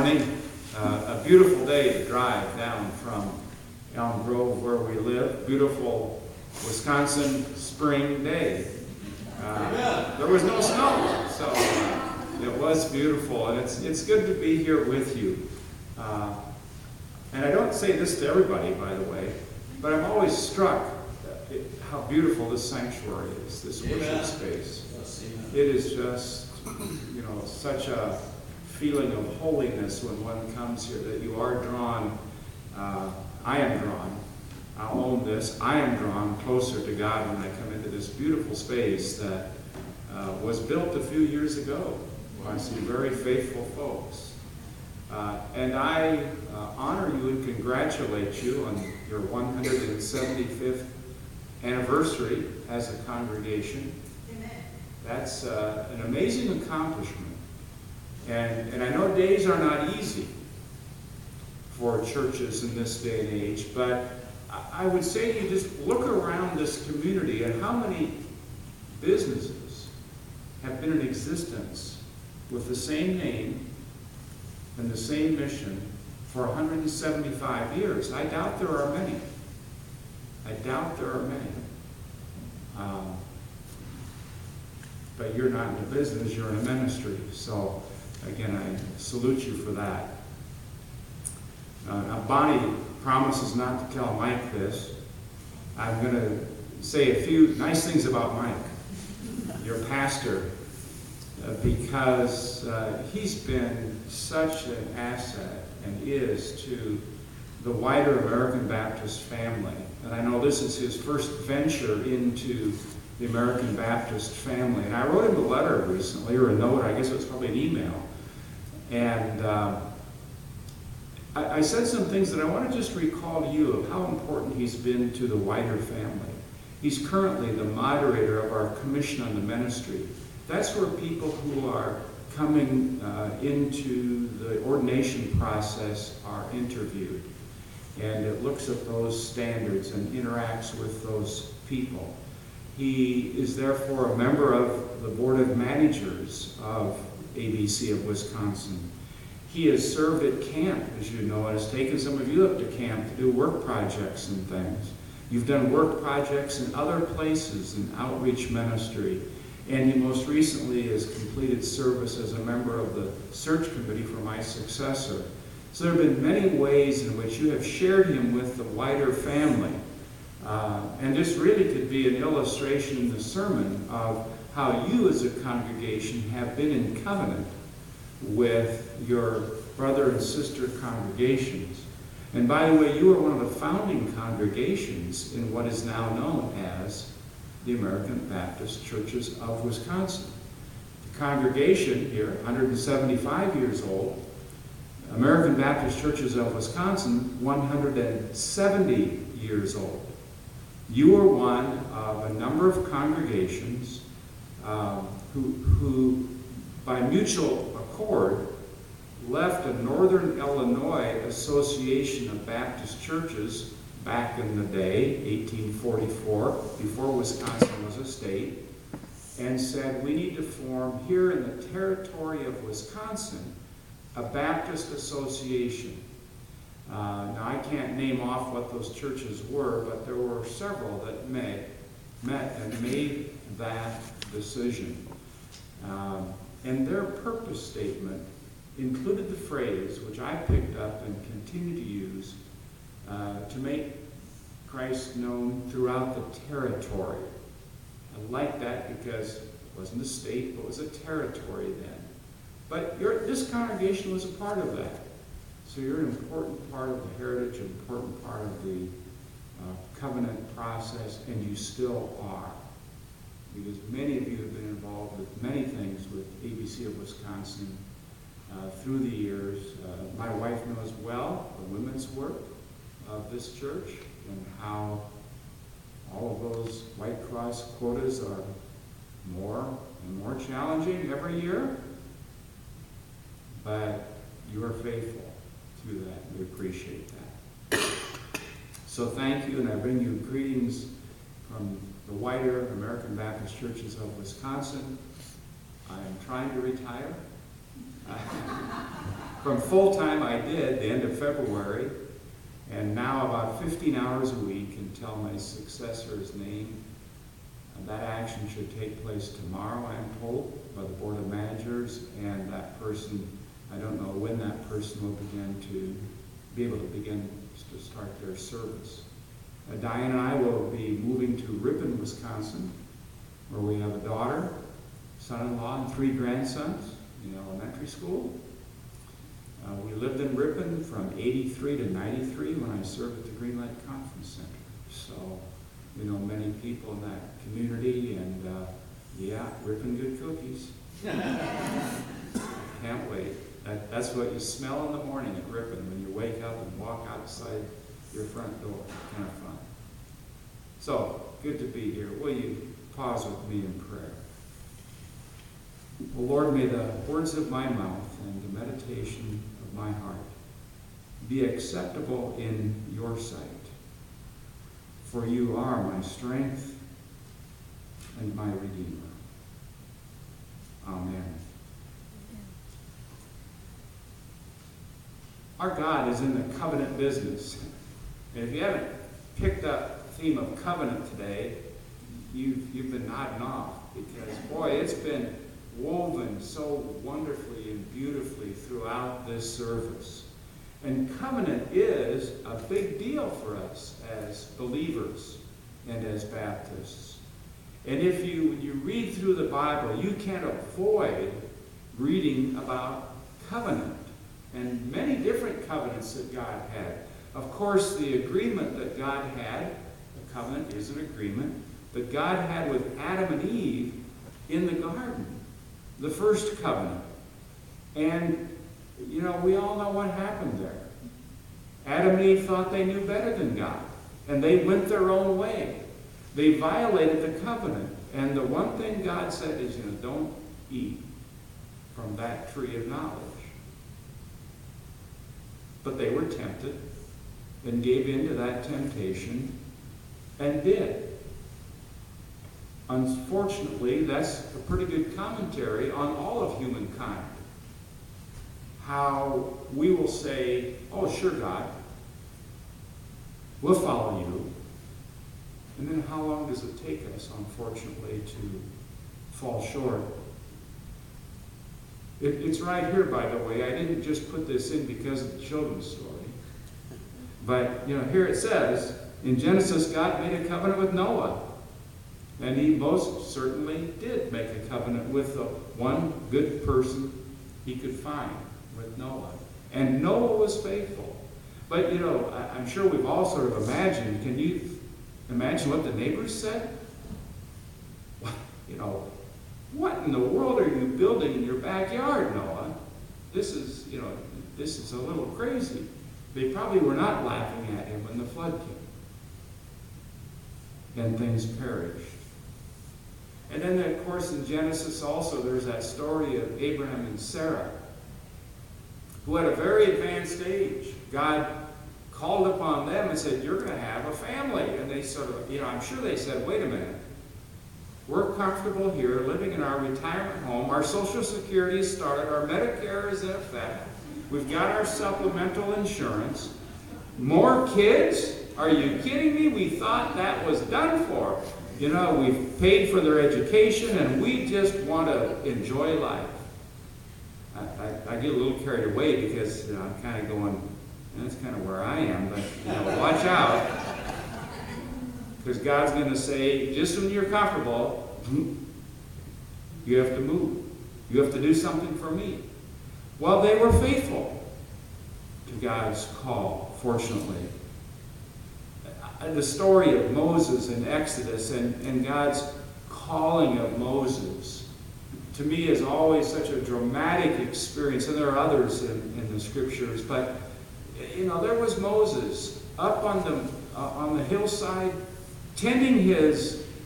Morning. A beautiful day to drive down from Elm Grove where we live. Beautiful Wisconsin spring day. There was no snow, so it was beautiful, and it's good to be here with you. And I don't say this to everybody, by the way, but I'm always struck at how beautiful this sanctuary is, this worship space. It is just, such a feeling of holiness when one comes here, that you are drawn. I am drawn. I'll own this. I am drawn closer to God when I come into this beautiful space that was built a few years ago by some very faithful folks. And I honor you and congratulate you on your 175th anniversary as a congregation. Amen. That's an amazing accomplishment. And I know days are not easy for churches in this day and age, but I would say to you, just look around this community and how many businesses have been in existence with the same name and the same mission for 175 years. I doubt there are many. I doubt there are many. But you're not in a business, you're in a ministry. So, again, I salute you for that. Now, Bonnie promises not to tell Mike this. I'm going to say a few nice things about Mike, your pastor, because he's been such an asset and is to the wider American Baptist family. And I know this is his first venture into the American Baptist family. And I wrote him a letter recently, or a note, I guess it was probably an email. And I said some things that I want to just recall to you of how important he's been to the wider family. He's currently the moderator of our Commission on the Ministry. That's where people who are coming into the ordination process are interviewed. And it looks at those standards and interacts with those people. He is therefore a member of the Board of Managers of ABC of Wisconsin. He has served at camp, as you know, and has taken some of you up to camp to do work projects and things. You've done work projects in other places in outreach ministry. And he most recently has completed service as a member of the search committee for my successor. So there have been many ways in which you have shared him with the wider family. And this really could be an illustration in the sermon of how you as a congregation have been in covenant with your brother and sister congregations. And by the way, you are one of the founding congregations in what is now known as the American Baptist Churches of Wisconsin. The congregation here, 175 years old, American Baptist Churches of Wisconsin, 170 years old. You are one of a number of congregations who, by mutual accord, left a Northern Illinois Association of Baptist Churches back in the day, 1844, before Wisconsin was a state, and said, we need to form here in the territory of Wisconsin a Baptist association. Now, I can't name off what those churches were, but there were several that met and made that decision. And their purpose statement included the phrase, which I picked up and continue to use, to make Christ known throughout the territory. I like that because it wasn't a state, but it was a territory then. But this congregation was a part of that. So you're an important part of the heritage, an important part of the covenant process, and you still are. Because many of you have been involved with many things with ABC of Wisconsin through the years. My wife knows well the women's work of this church and how all of those White Cross quotas are more and more challenging every year. But you are faithful to that. We appreciate that. So thank you, and I bring you greetings from the wider American Baptist Churches of Wisconsin. I am trying to retire. From full-time I did the end of February, and now about 15 hours a week until my successor is named. And that action should take place tomorrow, I'm told, by the Board of Managers, and that person, I don't know when that person will be able to start their service. Diane and I will be moving to Ripon, Wisconsin, where we have a daughter, son-in-law, and 3 grandsons in elementary school. We lived in Ripon from 83 to 93 when I served at the Green Lake Conference Center. So we know many people in that community, and yeah, Ripon good cookies. Can't wait. That's what you smell in the morning at Ripon when you wake up and walk outside your front door. Kind of fun. So, good to be here. Will you pause with me in prayer? Well, Lord, may the words of my mouth and the meditation of my heart be acceptable in your sight. For you are my strength and my Redeemer. Amen. Our God is in the covenant business. And if you haven't picked up the theme of covenant today, you've been nodding off, because, boy, it's been woven so wonderfully and beautifully throughout this service. And covenant is a big deal for us as believers and as Baptists. And when you read through the Bible, you can't avoid reading about covenant and many different covenants that God had. Of course, the agreement that God had, the covenant is an agreement, that God had with Adam and Eve in the garden, the first covenant. And, we all know what happened there. Adam and Eve thought they knew better than God, and they went their own way. They violated the covenant. And the one thing God said is, don't eat from that tree of knowledge. But they were tempted and gave in to that temptation and did. Unfortunately, that's a pretty good commentary on all of humankind. How we will say, oh, sure, God, we'll follow you. And then how long does it take us, unfortunately, to fall short? It's right here, by the way. I didn't just put this in because of the children's story. But, here it says, in Genesis, God made a covenant with Noah. And he most certainly did make a covenant with the one good person he could find, with Noah. And Noah was faithful. But, I'm sure we've all sort of imagined. Can you imagine what the neighbors said? What in the world are you building in your backyard, Noah? This is a little crazy. They probably were not laughing at him when the flood came. And things perished. And then, of course, in Genesis also, there's that story of Abraham and Sarah, who at a very advanced age, God called upon them and said, you're going to have a family. And they sort of, I'm sure they said, wait a minute. We're comfortable here, living in our retirement home. Our Social Security is started. Our Medicare is in effect. We've got our supplemental insurance. More kids? Are you kidding me? We thought that was done for. We've paid for their education, and we just want to enjoy life. I get a little carried away because I'm kind of going, that's kind of where I am, but watch out. Because God's going to say, just when you're comfortable, you have to move. You have to do something for me. Well, they were faithful to God's call, fortunately. The story of Moses in Exodus and God's calling of Moses, to me, is always such a dramatic experience. And there are others in the scriptures. But, there was Moses up on the hillside, tending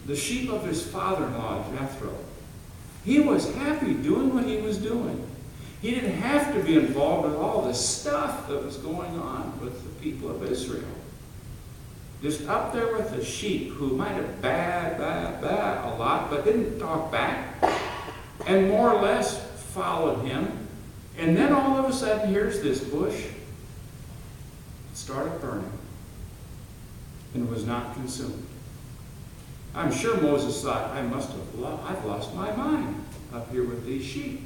the sheep of his father-in-law, Jethro. He was happy doing what he was doing. He didn't have to be involved in all the stuff that was going on with the people of Israel. Just up there with the sheep, who might have baa a lot, but didn't talk back, and more or less followed him And then all of a sudden, here's this bush. It started burning and was not consumed. I'm sure Moses thought, I've lost my mind up here with these sheep.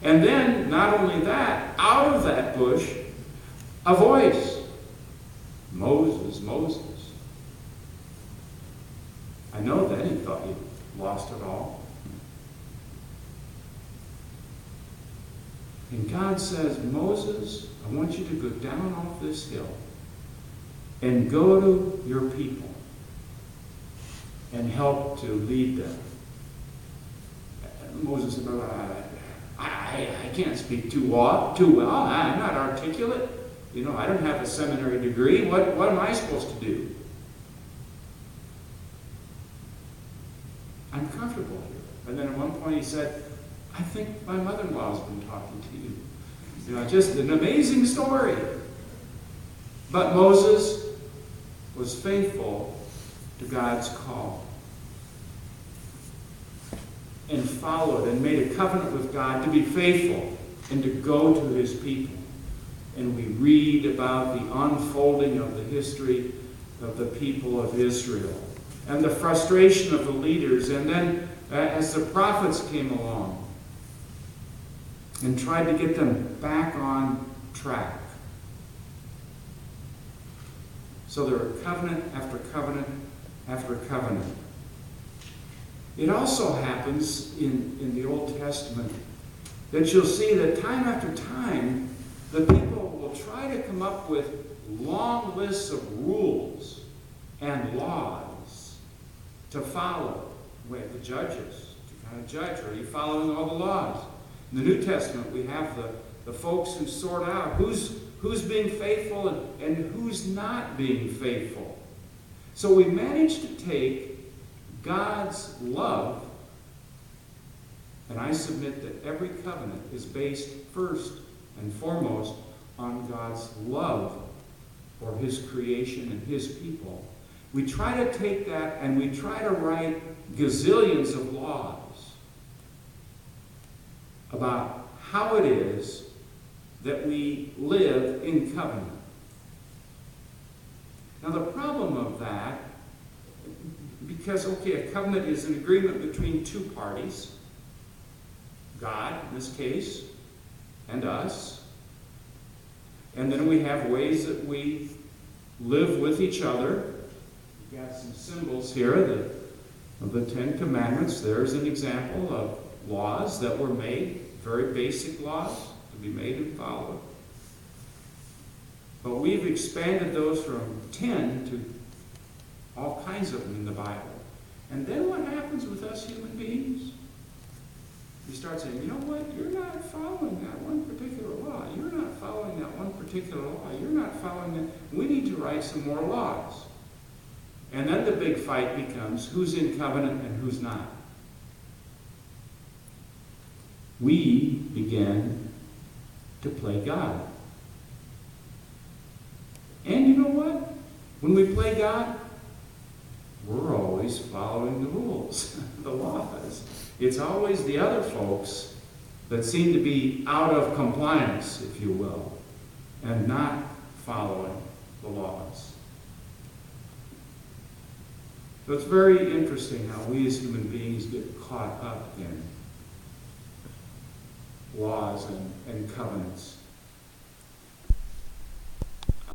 And then, not only that, out of that bush, a voice. Moses, Moses. I know then he thought he'd lost it all. And God says, Moses, I want you to go down off this hill and go to your people and help to lead them. And Moses said, I can't speak too well. I'm not articulate. I don't have a seminary degree. What am I supposed to do? I'm comfortable here. And then at one point he said, I think my mother-in-law's been talking to you. Just an amazing story. But Moses was faithful to God's call and followed and made a covenant with God to be faithful and to go to his people. And we read about the unfolding of the history of the people of Israel and the frustration of the leaders. And then as the prophets came along and tried to get them back on track. So there were covenant after covenant after covenant. It also happens in the Old Testament that you'll see that time after time, the people will try to come up with long lists of rules and laws to follow. We have the judges to kind of judge. Are you following all the laws? In the New Testament, we have the folks who sort out who's being faithful and who's not being faithful. So we managed to take God's love, and I submit that every covenant is based first and foremost on God's love for his creation and his people. We try to take that and we try to write gazillions of laws about how it is that we live in covenant. Now the problem of that, because, a covenant is an agreement between two parties, God, in this case, and us. And then we have ways that we live with each other. We've got some symbols here of the Ten Commandments. There's an example of laws that were made, very basic laws to be made and followed. But we've expanded those from 10 to all kinds of them in the Bible. And then what happens with us human beings? You start saying, you know what? You're not following that one particular law. You're not following that one particular law. You're not following that. We need to write some more laws. And then the big fight becomes who's in covenant and who's not. We begin to play God. And you know what? When we play God, we're always following the rules, the laws. It's always the other folks that seem to be out of compliance, if you will, and not following the laws. So it's very interesting how we as human beings get caught up in laws and covenants.